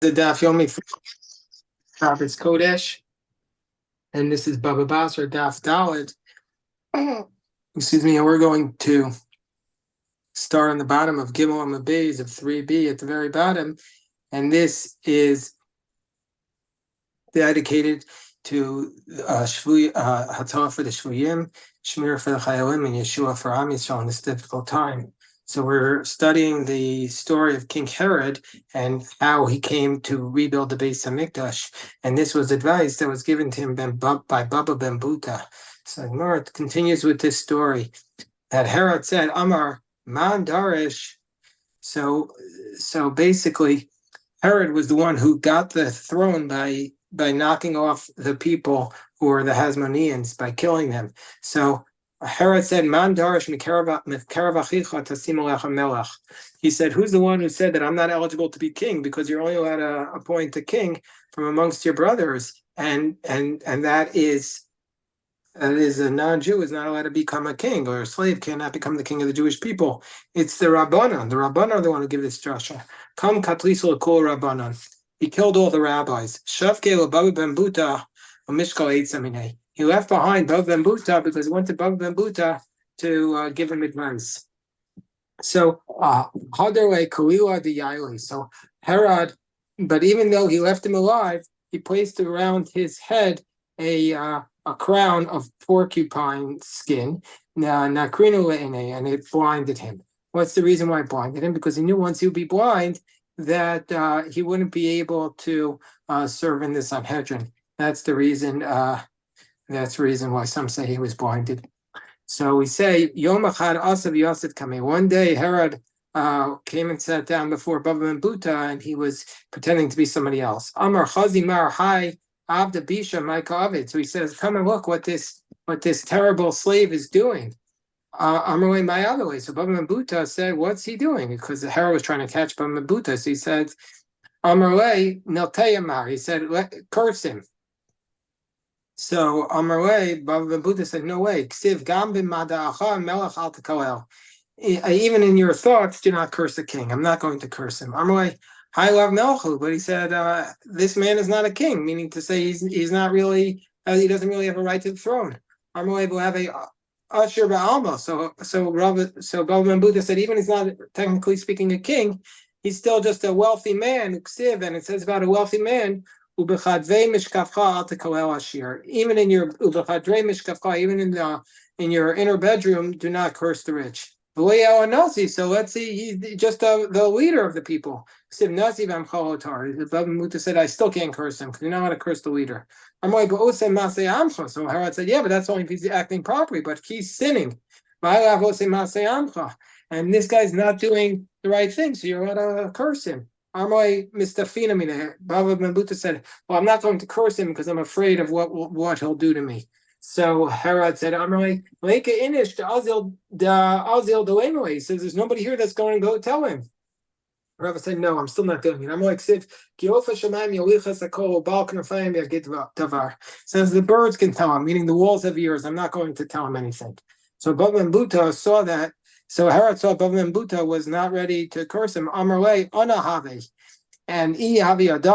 The Daf Yomi Shabbos Kodesh, and this is Bava Basra Daf Dalet. Excuse me, and we're going to start on the bottom of Gimel and Beis of 3b at the very bottom, and this is dedicated to Hatzalah for the Shvuyim, Shmir for the Chayalim, and Yeshua for Am Yisrael in this difficult time. So we're studying the story of King Herod and how he came to rebuild the Beis Hamikdash, and this was advice that was given to him by Bava Basra. So Gemara continues with this story that Herod said, "Amar Man Darish." So basically, Herod was the one who got the throne by knocking off the people who were the Hasmoneans, by killing them. So Herod said, "Man darish mikarav achicha tasimu lecha melech." He said, "Who's the one who said that I'm not eligible to be king because you're only allowed to appoint a king from amongst your brothers, and that is a non-Jew is not allowed to become a king, or a slave cannot become the king of the Jewish people. It's the Rabbanan. The Rabbanan are the one who give this drasha. Kam katlisul kol Rabbanan." He killed all the rabbis. Shavke Bava Basra u'mishkal eitzaminei. He left behind Bava Basra because he went to Bava Basra to give him advice. So Hadarle Kalila the Yaeli. So Herod, but even though he left him alive, he placed around his head a crown of porcupine skin, and it blinded him. What's the reason why it blinded him? Because he knew once he would be blind, that he wouldn't be able to serve in the Sanhedrin. That's the reason. That's the reason why some say he was blinded. So we say Yom Echad Asav Yosef Kameh. One day Herod came and sat down before Bava Basra, and he was pretending to be somebody else. Amar Chazi Mar Hai Avda Bisha Maikavid. So he says, "Come and look what this terrible slave is doing." Amarle my other way. So Bava Basra said, "What's he doing?" Because the Herod was trying to catch Bava Basra. So he said, "Amarle Nelteyamar." He said, "Curse him." So Amarle Bava Basra said, "No way. Ksiv gam b'mada'acha melech al tekalel. Even in your thoughts, do not curse the king. I'm not going to curse him." Amarle Hi love Melchu, but he said this man is not a king, meaning to say he's not really he doesn't really have a right to the throne. Amarle will have a Asher Ba'alma. So Bava Basra said, even he's not technically speaking a king, he's still just a wealthy man, and it says about a wealthy man, even in your even in your inner bedroom, do not curse the rich. So let's see, he's just the leader of the people. Bava Basra said, I still can't curse him because you're not going to curse the leader. So Herod said, yeah, but that's only if he's acting properly, but he's sinning. And this guy's not doing the right thing, so you're going to curse him. Bava Basra said, well, I'm not going to curse him because I'm afraid of what he'll do to me. So Herod said, he says, there's nobody here that's going to go tell him. Rabbi said, no, I'm still not doing it. I'm like, says the birds can tell him, meaning the walls have ears. I'm not going to tell him anything. So Bava Basra saw that. So Herod saw Bava Basra was not ready to curse him. Amarle Anahave. And he said,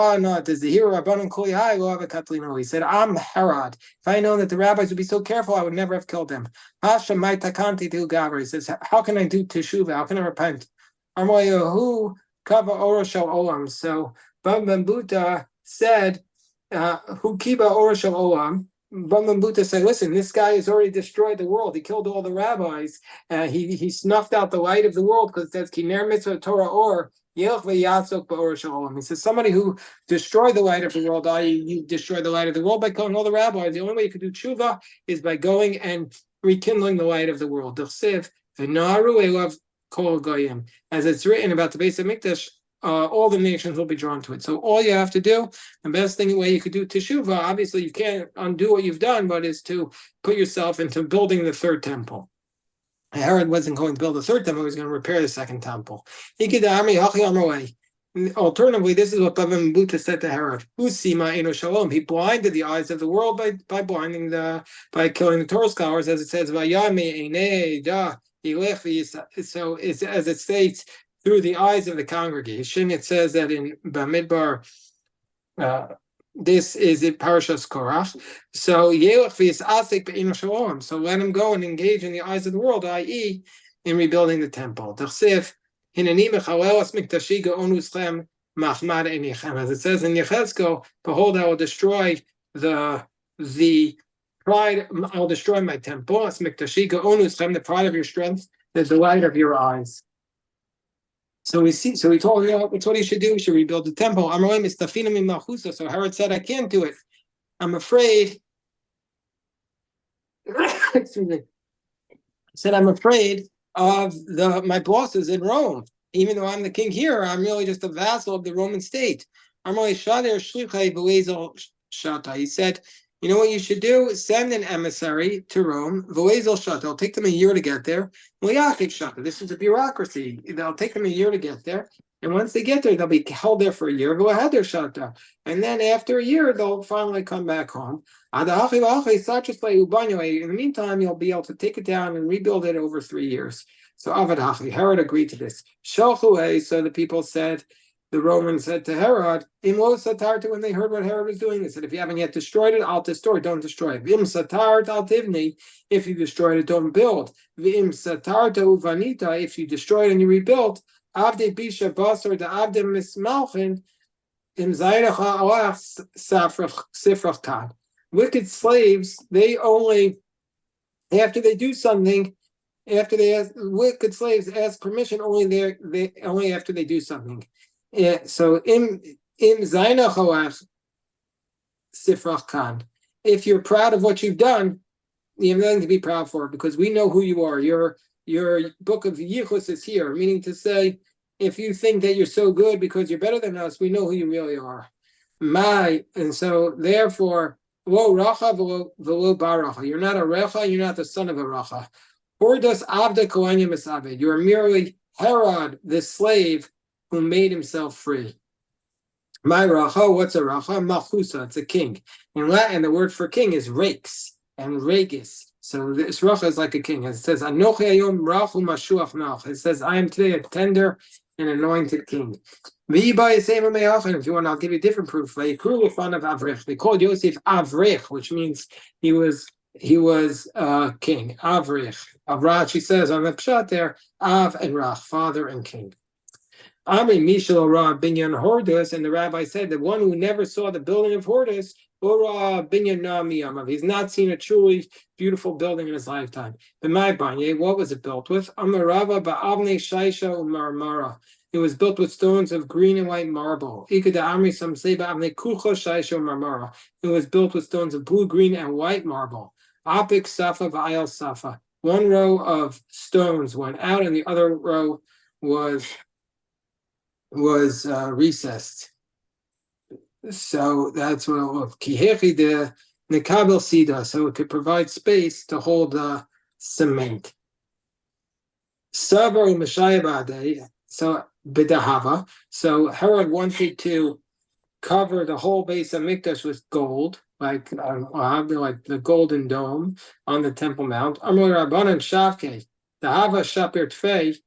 I'm Herod. If I known that the rabbis would be so careful, I would never have killed them. He says, how can I do teshuvah? How can I repent? Who kava orashal olam? So Bava Basra said, who kiba orashal olam? Bava Basra said, listen, this guy has already destroyed the world. He killed all the rabbis. He snuffed out the light of the world because it says, Kiner mitzvah Torah or he says, somebody who destroyed the light of the world, you destroy the light of the world by killing all the rabbis. The only way you can do tshuva is by going and rekindling the light of the world. As it's written about the Beis Hamikdash, all the nations will be drawn to it. So all you have to do, the best way you could do teshuvah, obviously you can't undo what you've done, but is to put yourself into building the third temple. Herod wasn't going to build a third temple, he was going to repair the second temple. Alternatively, this is what Bava Basra said to Herod. He blinded the eyes of the world by killing the Torah scholars, as it says, so it's as it states, through the eyes of the congregation. It says that in Bamidbar, this is in Parashas Korach. So so let him go and engage in the eyes of the world, i.e., in rebuilding the temple. As it says in Yechezkel, behold, I will destroy the pride, I'll destroy my temple, the pride of your strength, the delight of your eyes. So we told you that's what he should do. He should rebuild the temple. So Herod said, I can't do it. I'm afraid. Excuse me. He said, I'm afraid of my bosses in Rome. Even though I'm the king here, I'm really just a vassal of the Roman state. He said, you know what you should do? Send an emissary to Rome. It'll take them a year to get there. This is a bureaucracy. It'll take them a year to get there. And once they get there, they'll be held there for a year. And then after a year, they'll finally come back home. In the meantime, you'll be able to take it down and rebuild it over 3 years. So Herod agreed to this. So the people said, the Romans said to Herod, when they heard what Herod was doing, they said, if you haven't yet destroyed it, I'll destroy it, don't destroy it. If you destroyed it, don't build. If you destroy it and you rebuild, wicked slaves, they only, after they do something, wicked slaves ask permission only after they do something. So if you're proud of what you've done, you have nothing to be proud for, because we know who you are. Your book of Yichus is here, meaning to say, if you think that you're so good because you're better than us, we know who you really are. And so therefore, you're not a Recha, you're not the son of a Recha. You are merely Herod, the slave who made himself free. My Racha, what's a Racha? Malchusa, it's a king. In Latin, the word for king is rex and regis. So this Racha is like a king. It says, Anochi ayom rachu mashuach melch. It says, I am today a tender and anointed king. And if you want, I'll give you a different proof. They called Yosef Avrech, which means he was king. Avrech. Rashi says on the pshat there, Av and Rach, father and king. Amri Mishal Ra Binyan Hordus, and the rabbi said the one who never saw the building of Hordus, Ora Binyan Namiyamav, he's not seen a truly beautiful building in his lifetime. But my banye, what was it built with? Amarava Ba'avne Shaisha Umarmara. It was built with stones of green and white marble. Ikada Amri, some say Ba'avne Kucha Shaisha Umarmara. It was built with stones of blue, green, and white marble. Apik Safa Va'ayal Safa. One row of stones went out, and the other row was recessed. So that's what it looked. Kihechi de nekabel sida, so it could provide space to hold the cement. Savar u'mashayabade, so bidahava. So Herod wanted to cover the whole base of Mikdash with gold, like the golden dome on the Temple Mount. Amar Rabbanan Shavke, the Hava Shapir Tfei.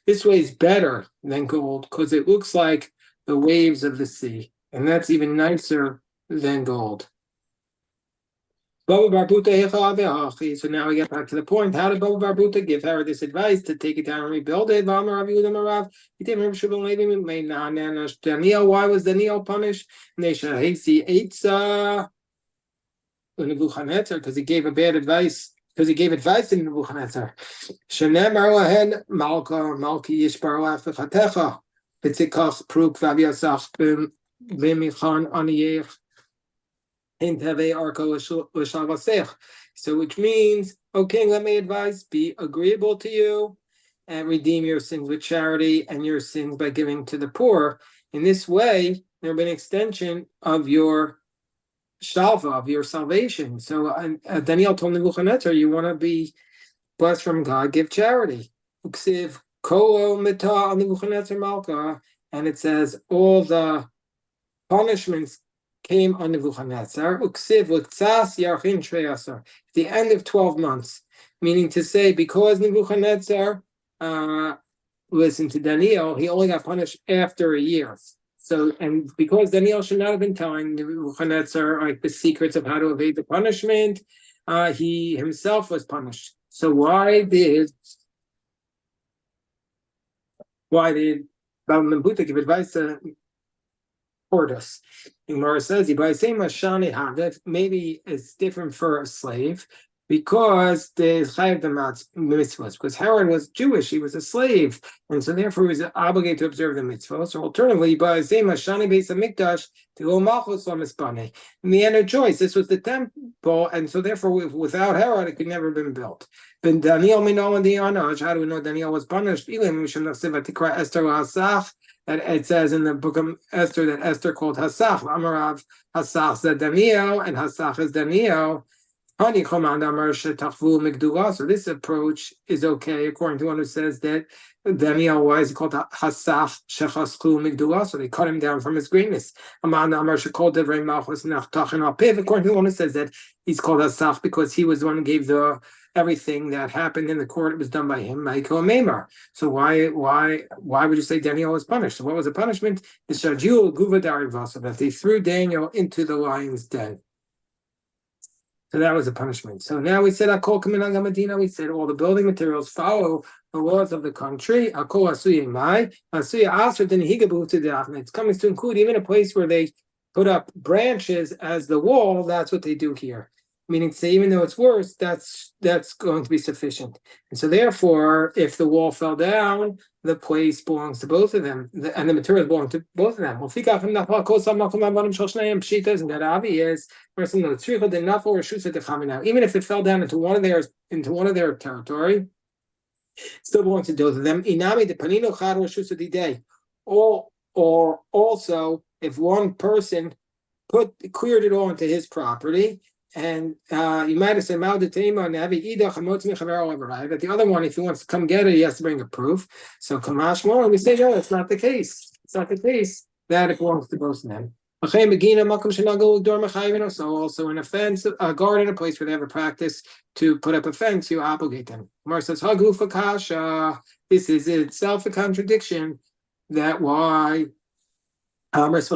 This way is better than gold because it looks like the waves of the sea, and that's even nicer than gold. So now we get back to the point. How did Bava Barbuta give Herod this advice to take it down and rebuild it? Daniel, why was Daniel punished? Because he gave a bad advice. Because he gave advice to Nebuchadnezzar. Shenemar lahen malka malki yishbar lafechatecha b'tzikach pruk v'aviasach b'michan aniyech inteve arko l'shavasech. So which means, O king, let me advise, be agreeable to you and redeem your sins with charity and your sins by giving to the poor. In this way, there will be an extension of your shalva, of your salvation. So Daniel told Nebuchadnezzar, you want to be blessed from God, give charity. Uksiv kolo mita on Nebuchadnezzar malka, and it says all the punishments came on Nebuchadnezzar. Uksiv l'tzas yarchin treyasar, at the end of 12 months. meaning to say, because Nebuchadnezzar listened to Daniel, he only got punished after a year. So, and because Daniel should not have been telling Nebuchadnezzar like the secrets of how to evade the punishment, he himself was punished. So why did Bava Basra give advice to Hortus? Gemara says, maybe it's different for a slave because the chayav the mitzvahs. Because Herod was Jewish, he was a slave, and so therefore he was obligated to observe the mitzvahs. So alternatively, by same Shani Beis Hamikdash to go Malchus Lamispane. In the end of choice, this was the temple, and so therefore without Herod it could never have been built. Then Daniel Minol and the Anaj, how do we know Daniel was punished? That it says in the book of Esther that Esther called Hassach. Amarav Hassach said Daniel, and Hassach is Daniel. So this approach is okay, according to one who says that Daniel, why is he called Hassach Shechaschu Migdula? So they cut him down from his greatness. According to the one who says that he's called Hassach because he was the one who gave the everything that happened in the court, it was done by him. So why would you say Daniel was punished? So what was the punishment? That they threw Daniel into the lion's den. So that was a punishment. So now we said Akol Kaminag Medina. We said all the building materials follow the laws of the country. Akol Asuya Mai Asuya Asr Din Higabu to the It's coming to include even a place where they put up branches as the wall. That's what they do here. Meaning to say, even though it's worse, that's going to be sufficient. And so therefore, if the wall fell down, the place belongs to both of them, and the materials belong to both of them. Well, isn't that obvious? Even if it fell down into one of their territory, it still belongs to both of them. Or also, if one person cleared it all into his property, and you might have said that the other one, if he wants to come get it, he has to bring a proof. So Kamash Moran, we say no, it's not the case. It's not the case that it belongs to both of them. So also in a fence, a garden, a place where they have a practice to put up a fence, you obligate them. Mar says, this is itself a contradiction. That why so it's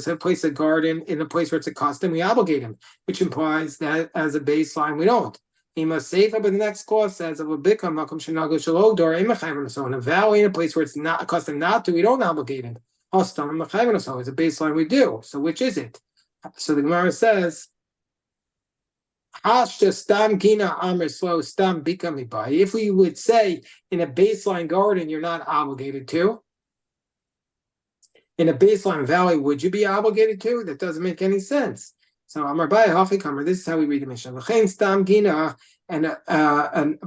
a place, a garden, in a place where it's a custom, we obligate him, which implies that as a baseline, we don't. He must save up, but the next clause says of a bikam makom shenago shalodor imachayim. So in a valley, in a place where it's not a custom not to, we don't obligate him. Hastam imachayim. So it's a baseline we do. So which is it? So the Gemara says, if we would say in a baseline garden you're not obligated to, in a baseline valley, would you be obligated to? That doesn't make any sense. So Amar Baya Hafikamer, this is how we read the Mishnah. L'chein stam gina, and a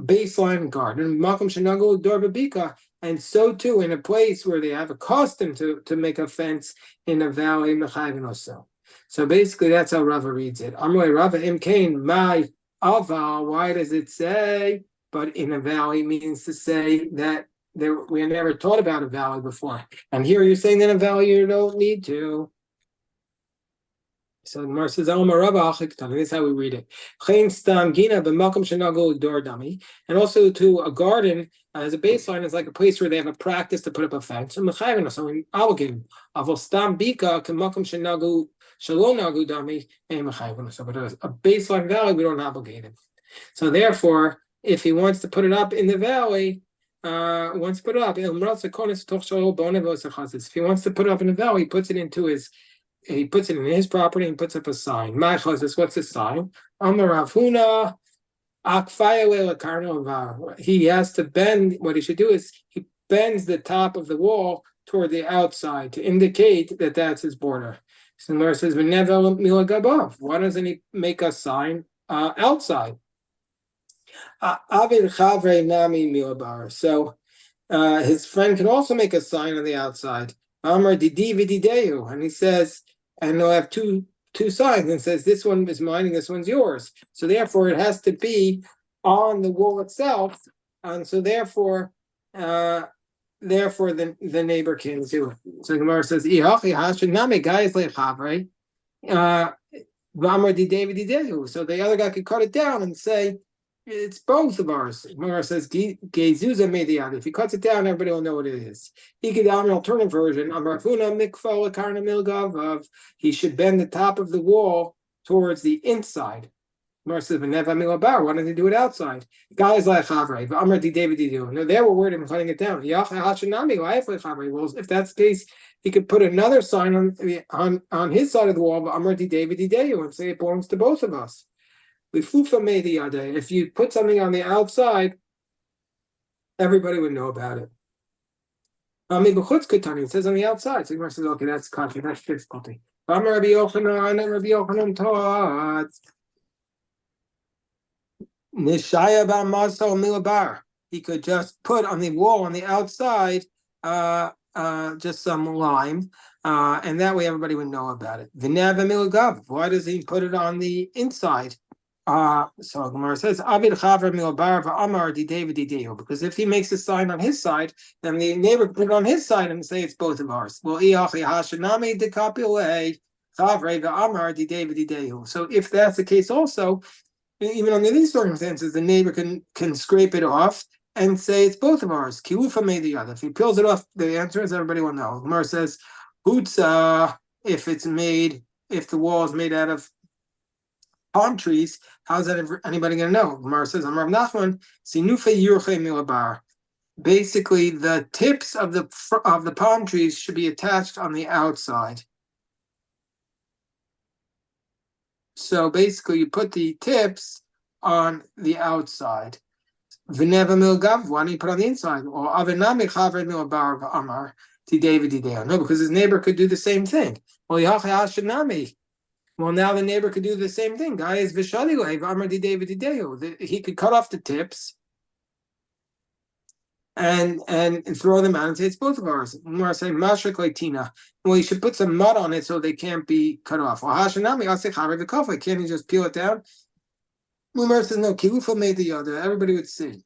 baseline garden, makom shenago dor babika, and so too in a place where they have a custom to make a fence in a valley, mechayvin also. So basically, that's how Rava reads it. Amar Rava imkain my aval. Why does it say? But in a valley means to say that we never taught about a valley before, and here you're saying that a valley you don't need to. So the Gemara says, this is how we read it. And also to a garden as a baseline is like a place where they have a practice to put up a fence. So we obligate them. But a baseline valley, we don't obligate him. So therefore, if he wants to put it up in the valley, if he wants to put it up in the valley, he puts it in his property and puts up a sign. What's the sign? He has to bend. What he should do is he bends the top of the wall toward the outside to indicate that that's his border. So the Gemara says, why doesn't he make a sign outside? So his friend can also make a sign on the outside. And he says, and they'll have two signs, and says this one is mine and this one's yours. So therefore, it has to be on the wall itself, and so therefore the neighbor can do it. So the Gemara says, V'amar David Didehu. So the other guy could cut it down and say, it's both of ours. Gemara says, Gezuza made the other. If he cuts it down, everybody will know what it is. He could have an alternative version. He should bend the top of the wall towards the inside. Gemara says, why don't they do it outside? Guys like Chavre. V'amar David Didehu. No, they were worried about cutting it down. Well, if that's the case, he could put another sign on his side of the wall, Amar David Dideyu, and say it belongs to both of us. If you put something on the outside, everybody would know about it. It says on the outside. So Gemara says, okay, that's country, that's difficulty. Amar Rabbi Yochanan taught Nishaya ba'maso milabar. He could just put on the wall on the outside just some lime, and that way everybody would know about it. Why does he put it on the inside? So Gemara says, because if he makes a sign on his side, then the neighbor can put it on his side and say it's both of ours. So if that's the case also, even under these circumstances, the neighbor can scrape it off and say it's both of ours. Kilufa made the other. If he peels it off, the answer is everybody will know. Gemara says, Hutza, if the wall is made out of palm trees, how's that anybody going to know? Gemara says, Amar Nachman, Sinufe Yurche Milabar. Basically, the tips of the palm trees should be attached on the outside. So basically, you put the tips on the outside. V'neva milgav, why don't you put on the inside? Or avenami chavred milbar v'amar ti David ideo. No, because his neighbor could do the same thing. Well, now the neighbor could do the same thing. Guys, v'shali v'amar ti David ideo. He could cut off the tips and throw them out and say it's both of ours. More say mashrik leitina. Well, you should put some mud on it so they can't be cut off. Well, hashanami asik chavred v'kafle. Can't you just peel it down? Umar says no. Kilufa made the other. Everybody would see.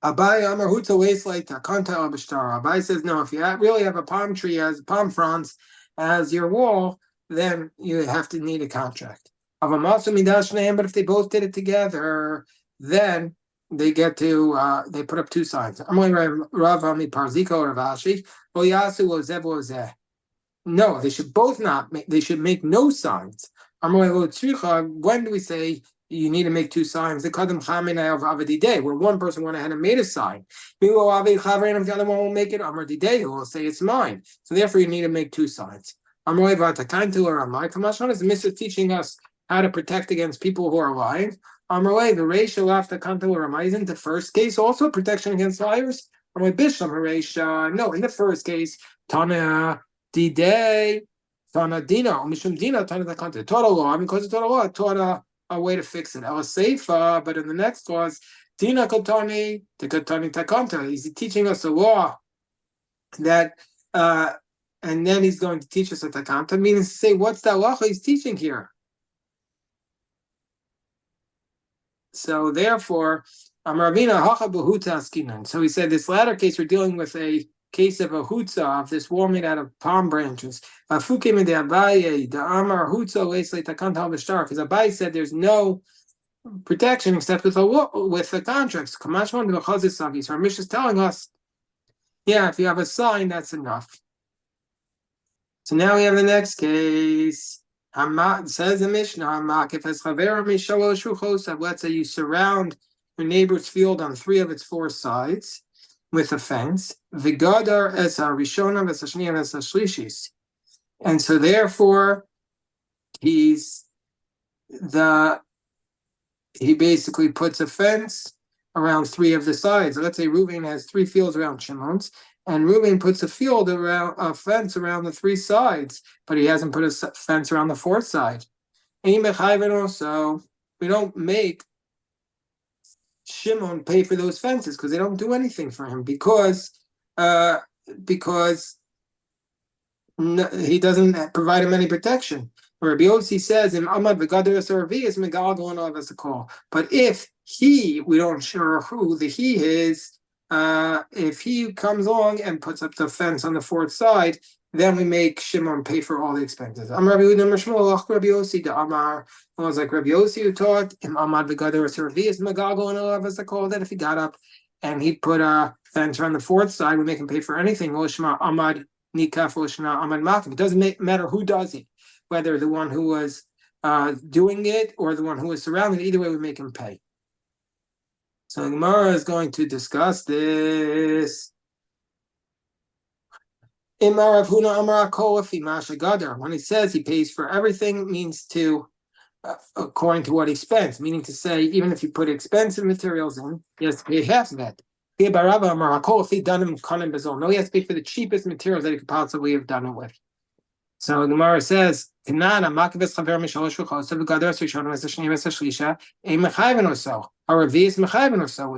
Abai Amar Hutza Waistlight Takanta Abishtara. Abai says no. If you really have a palm tree as palm fronds as your wall, then you have to need a contract. But if they both did it together, then they get to they put up two signs. No, they should both not. They should make no signs. When do we say you need to make two signs? Where one person went ahead and made a sign. If the other one will make it, will say it's mine. So therefore you need to make two signs. Is the mitzvah teaching us how to protect against people who are lying? Isn't the first case also protection against liars? No, in the first case, Tana Dide, Tana Dina, Mishum Dina, Tana Takanta. Total law, because of total law, taught a way to fix it. Seifa, but in the next clause, Dina Kotani, Tekatani Takanta. He's teaching us a law that and then he's going to teach us a Takanta, meaning to say, what's the halacha he's teaching here? So therefore, Amaravina Hacha Behuta Askinan. So he said this latter case, we're dealing with a case of a hutza, of this wall made out of palm branches. Because Abai said there's no protection except with the contracts. So our Mishnah is telling us, yeah, if you have a sign, that's enough. So now we have the next case. Says the Mishnah, let's say you surround your neighbor's field on 3 of its 4 sides with a fence. And so therefore he basically puts a fence around 3 of the sides. Let's say Reuven has 3 fields around Shimon's, and Reuben puts a fence around the 3 sides, but he hasn't put a fence around the 4th side. So we don't make Shimon pay for those fences because they don't do anything for him because he doesn't provide him any protection. Rabbi Yossi says, but if we don't sure who the he is, if he comes along and puts up the fence on the fourth side, then we make Shimon pay for all the expenses. Amar Rabbi Yehuda Shmuel Rabbi Yossi the Amar. It was like Rabbi Yossi who taught him Amad V'Gadar Servias Magago and all of us called that if he got up and he put a fence on the fourth side, we make him pay for anything. Oshma Amad Nikaf Oshma Amad Makif. It doesn't matter who does it, whether the one who was doing it or the one who was surrounded. Either way, we make him pay. So Gemara is going to discuss this. When he says he pays for everything, means to according to what he spends, meaning to say, even if you put expensive materials in, he has to pay half of that. No, he has to pay for the cheapest materials that he could possibly have done it with. So the Gemara says, with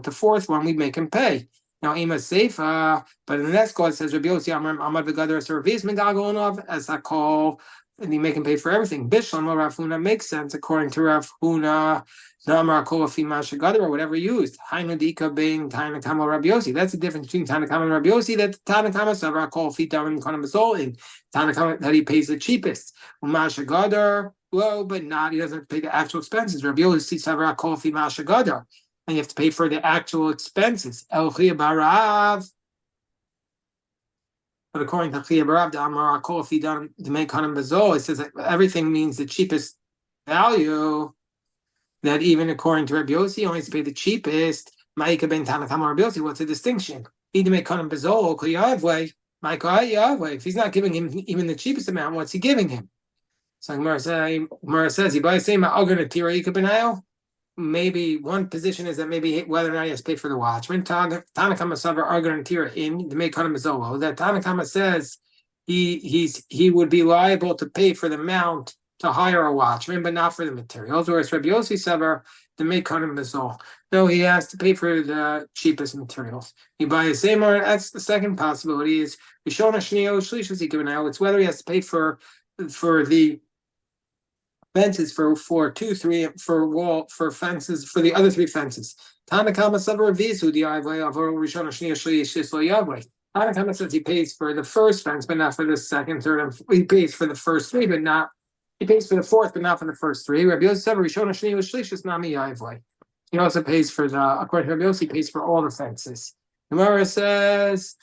the fourth one, we make him pay. Now, Ema Seifa, but in the next clause it says, Rabbi Yossi Amad V'Gadar Service Megagonov, as I call, and you make him pay for everything. Bishlam or Rav Huna makes sense according to Rav Huna, Namar Kofi Mashagadar, or whatever used. Hainudika being Tanakama Rabbi Yossi. That's the difference between Tanakama and Rabbi Yossi. That Tanakama Savra Kofi Darim Konamazolin. Tanakama that he pays the cheapest. Mashagadar, well, but not he doesn't pay the actual expenses. Rabbi Yossi Savra Kofi Mashagadar. And you have to pay for the actual expenses. El Chia Barav. But according to Chia Barav, the Amar Akol, if he done to make Hanam Bazol, it says that everything means the cheapest value. That even according to Rabbi Yossi, only has to pay the cheapest. Ma'ika ben Tanakama Rabbi Yossi. What's the distinction? Either make Hanam Bazol, Kliyavway, Ma'ika Yavway. If he's not giving him even the cheapest amount, what's he giving him? So Gemara says, he buys the same Algar Tira Ika Benayo. Maybe one position is that maybe whether or not he has to pay for the watchman. Tanakama Savar Argon and Tira in the Mekana Mazolo. That Tanakama says he would be liable to pay for the mount to hire a watchman, but not for the materials. Whereas Rabbi Yossi Savar, the Mekana Mazol, no, he has to pay for the cheapest materials. You buy the same, or that's the second possibility is Rishona Shneo Shlishas he given out. It's whether he has to pay for the fences for wall for fences for the other three fences. Tanakama Savar Visu the Ivay of Rishona Shnia Shislo Yahweh. Tanakama says he pays for the first fence, but not for the second, third, and he pays for the first three, but not he pays for the fourth, but not for the first three. Rabbi Yossi Savar Rishona Shnia Shlishis Nami Yahweh. He also pays for according to Rabbi Yossi, he pays for all the fences. Gemara says,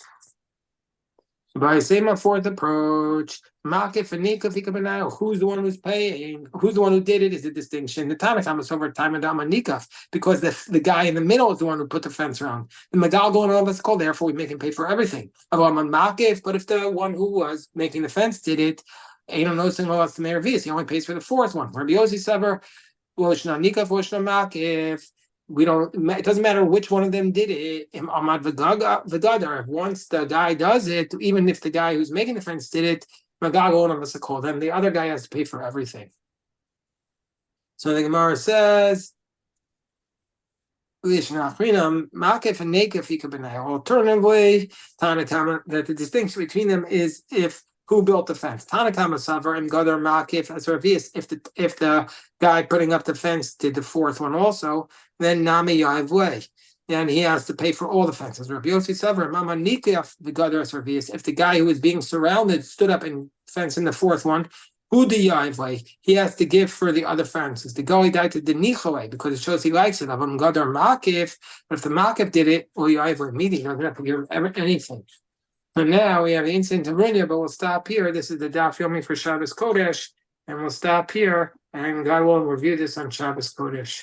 by the same fourth approach, Makif and Nikaf, who's the one who's paying? Who's the one who did it is the distinction. The Tanakh is over time and Nikaf, because the guy in the middle is the one who put the fence around. The Magal going all that's called, therefore we make him pay for everything. Makif, but if the one who was making the fence did it, he only pays for the fourth one. Rabbi Yossi Savar, Nikaf, Makif. It doesn't matter which one of them did it. Amad V'Gadar. Once the guy does it, even if the guy who's making the fence did it, Magago and of call them. The other guy has to pay for everything. So the Gemara says, alternatively, Tanakama, that the distinction between them is if who built the fence. Tanakama Savar and Gadar Makif as Ravius. If the guy putting up the fence did the fourth one also, then Nami Yavway. Then he has to pay for all the fences. Rabbi Yossi Savar, Mama Nikaf the Gadar Ravius. If the guy who was being surrounded stood up and fenced in the fourth one, who the Yavway, he has to give for the other fences. The Gali died to the Nichaway because it shows he likes it. Avam Gadar Makif, but if the Makif did it, or Yavway meeting, he doesn't have to give anything. So now we have the incident of Rinya, but we'll stop here. This is the Daf Yomi for Shabbos Kodesh, and we'll stop here, and God will review this on Shabbos Kodesh.